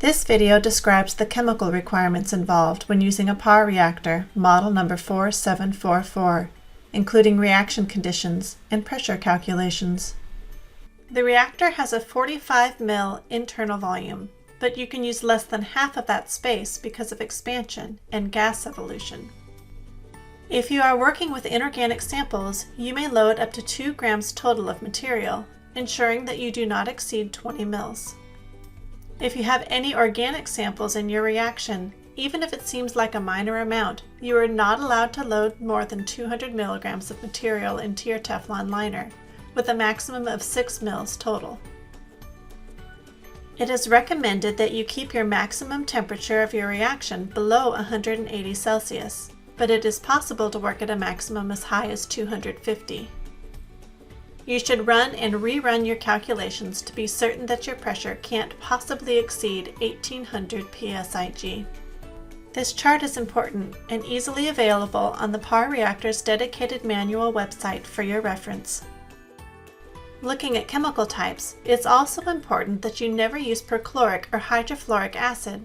This video describes the chemical requirements involved when using a Parr reactor, model number 4744, including reaction conditions and pressure calculations. The reactor has a 45 ml internal volume, but you can use less than half of that space because of expansion and gas evolution. If you are working with inorganic samples, you may load up to 2 grams total of material, ensuring that you do not exceed 20 mils. If you have any organic samples in your reaction, even if it seems like a minor amount, you are not allowed to load more than 200 milligrams of material into your Teflon liner, with a maximum of 6 mils total. It is recommended that you keep your maximum temperature of your reaction below 180 Celsius, but it is possible to work at a maximum as high as 250. You should run and rerun your calculations to be certain that your pressure can't possibly exceed 1800 psig. This chart is important and easily available on the Parr Reactor's dedicated manual website for your reference. Looking at chemical types, it's also important that you never use perchloric or hydrofluoric acid.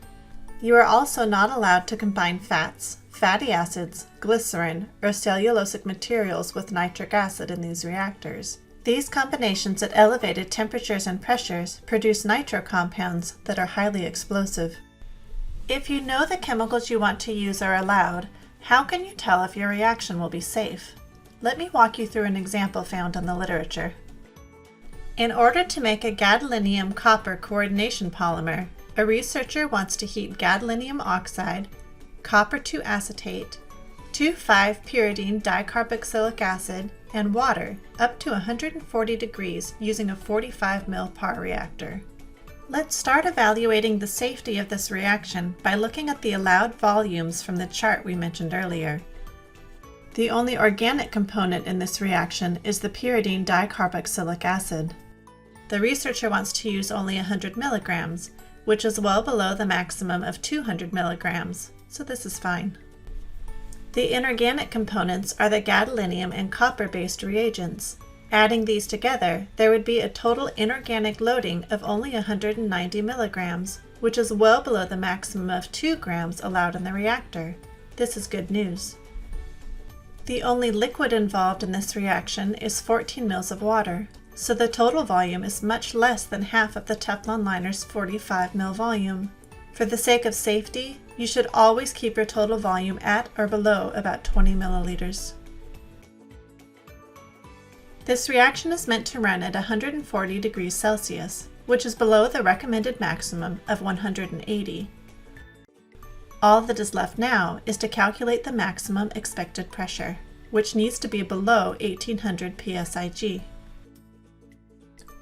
You are also not allowed to combine fats, fatty acids, glycerin, or cellulosic materials with nitric acid in these reactors. These combinations at elevated temperatures and pressures produce nitro compounds that are highly explosive. If you know the chemicals you want to use are allowed, how can you tell if your reaction will be safe? Let me walk you through an example found in the literature. In order to make a gadolinium copper coordination polymer, a researcher wants to heat gadolinium oxide, copper 2 acetate, 2,5-pyridine dicarboxylic acid, and water up to 140 degrees using a 45 mL Parr reactor. Let's start evaluating the safety of this reaction by looking at the allowed volumes from the chart we mentioned earlier. The only organic component in this reaction is the pyridine dicarboxylic acid. The researcher wants to use only 100 milligrams, which is well below the maximum of 200 milligrams, so this is fine. The inorganic components are the gadolinium and copper-based reagents. Adding these together, there would be a total inorganic loading of only 190 milligrams, which is well below the maximum of 2 grams allowed in the reactor. This is good news. The only liquid involved in this reaction is 14 mils of water, so the total volume is much less than half of the Teflon liner's 45 ml volume. For the sake of safety, you should always keep your total volume at or below about 20 milliliters. This reaction is meant to run at 140 degrees Celsius, which is below the recommended maximum of 180. All that is left now is to calculate the maximum expected pressure, which needs to be below 1800 psig.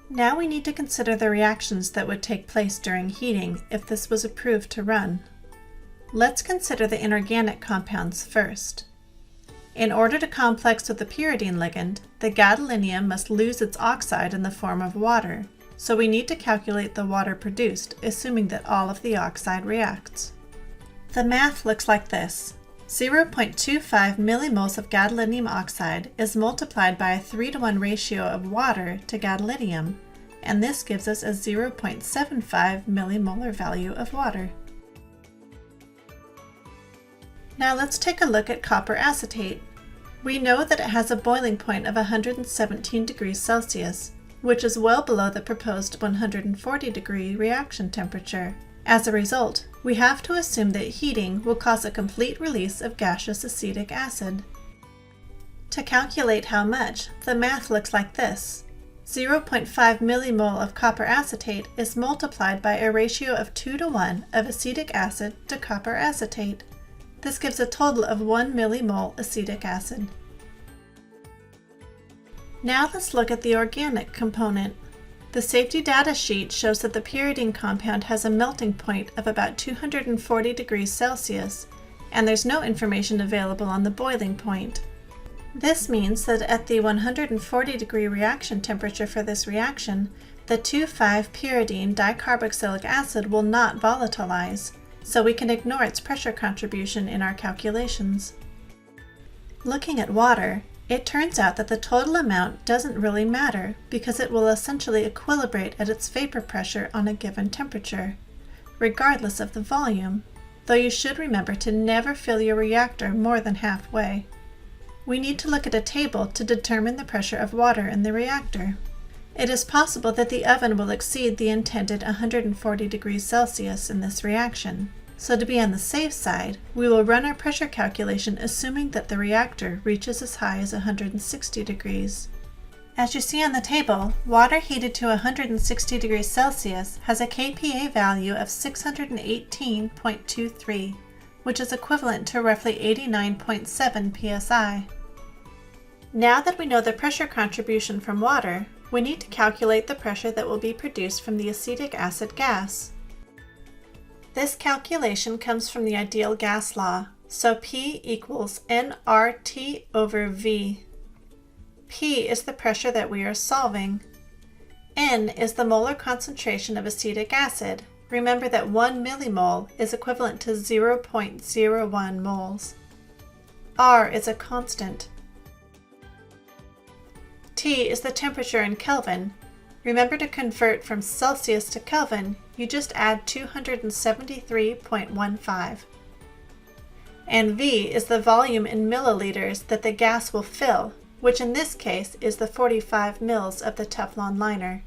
Now we need to consider the reactions that would take place during heating if this was approved to run. Let's consider the inorganic compounds first. In order to complex with the pyridine ligand, the gadolinium must lose its oxide in the form of water, so we need to calculate the water produced, assuming that all of the oxide reacts. The math looks like this. 0.25 millimoles of gadolinium oxide is multiplied by a 3:1 ratio of water to gadolinium, and this gives us a 0.75 millimolar value of water. Now let's take a look at copper acetate. We know that it has a boiling point of 117 degrees Celsius, which is well below the proposed 140 degree reaction temperature. As a result, we have to assume that heating will cause a complete release of gaseous acetic acid. To calculate how much, the math looks like this. 0.5 millimole of copper acetate is multiplied by a ratio of 2:1 of acetic acid to copper acetate. This gives a total of 1 millimole acetic acid. Now let's look at the organic component. The safety data sheet shows that the pyridine compound has a melting point of about 240 degrees Celsius, and there's no information available on the boiling point. This means that at the 140 degree reaction temperature for this reaction, the 2,5-pyridine dicarboxylic acid will not volatilize, so we can ignore its pressure contribution in our calculations. Looking at water, it turns out that the total amount doesn't really matter because it will essentially equilibrate at its vapor pressure on a given temperature. regardless of the volume, though you should remember to never fill your reactor more than halfway. We need to look at a table to determine the pressure of water in the reactor. It is possible that the oven will exceed the intended 140 degrees Celsius in this reaction. So to be on the safe side, we will run our pressure calculation assuming that the reactor reaches as high as 160 degrees. As you see on the table, water heated to 160 degrees Celsius has a kPa value of 618.23, which is equivalent to roughly 89.7 psi. Now that we know the pressure contribution from water, we need to calculate the pressure that will be produced from the acetic acid gas. This calculation comes from the ideal gas law, so P equals nRT over V. P is the pressure that we are solving. N is the molar concentration of acetic acid. Remember that 1 millimole is equivalent to 0.01 moles. R is a constant. T is the temperature in Kelvin. Remember to convert from Celsius to Kelvin, you just add 273.15. And V is the volume in milliliters that the gas will fill, which in this case is the 45 mL of the Teflon liner.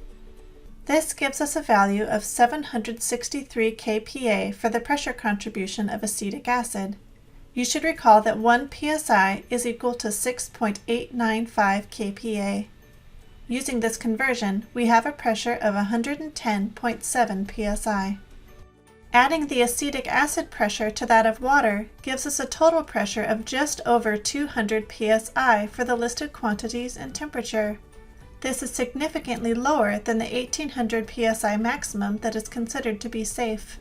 This gives us a value of 763 kPa for the pressure contribution of acetic acid. You should recall that 1 psi is equal to 6.895 kPa. Using this conversion, we have a pressure of 110.7 psi. Adding the acetic acid pressure to that of water gives us a total pressure of just over 200 psi for the listed quantities and temperature. This is significantly lower than the 1800 psi maximum that is considered to be safe.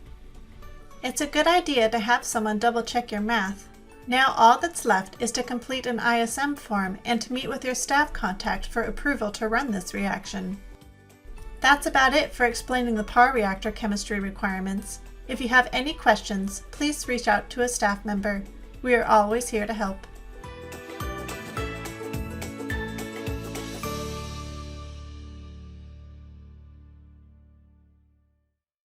It's a good idea to have someone double check your math. Now all that's left is to complete an ISM form and to meet with your staff contact for approval to run this reaction. That's about it for explaining the Parr reactor chemistry requirements. If you have any questions, please reach out to a staff member. We are always here to help.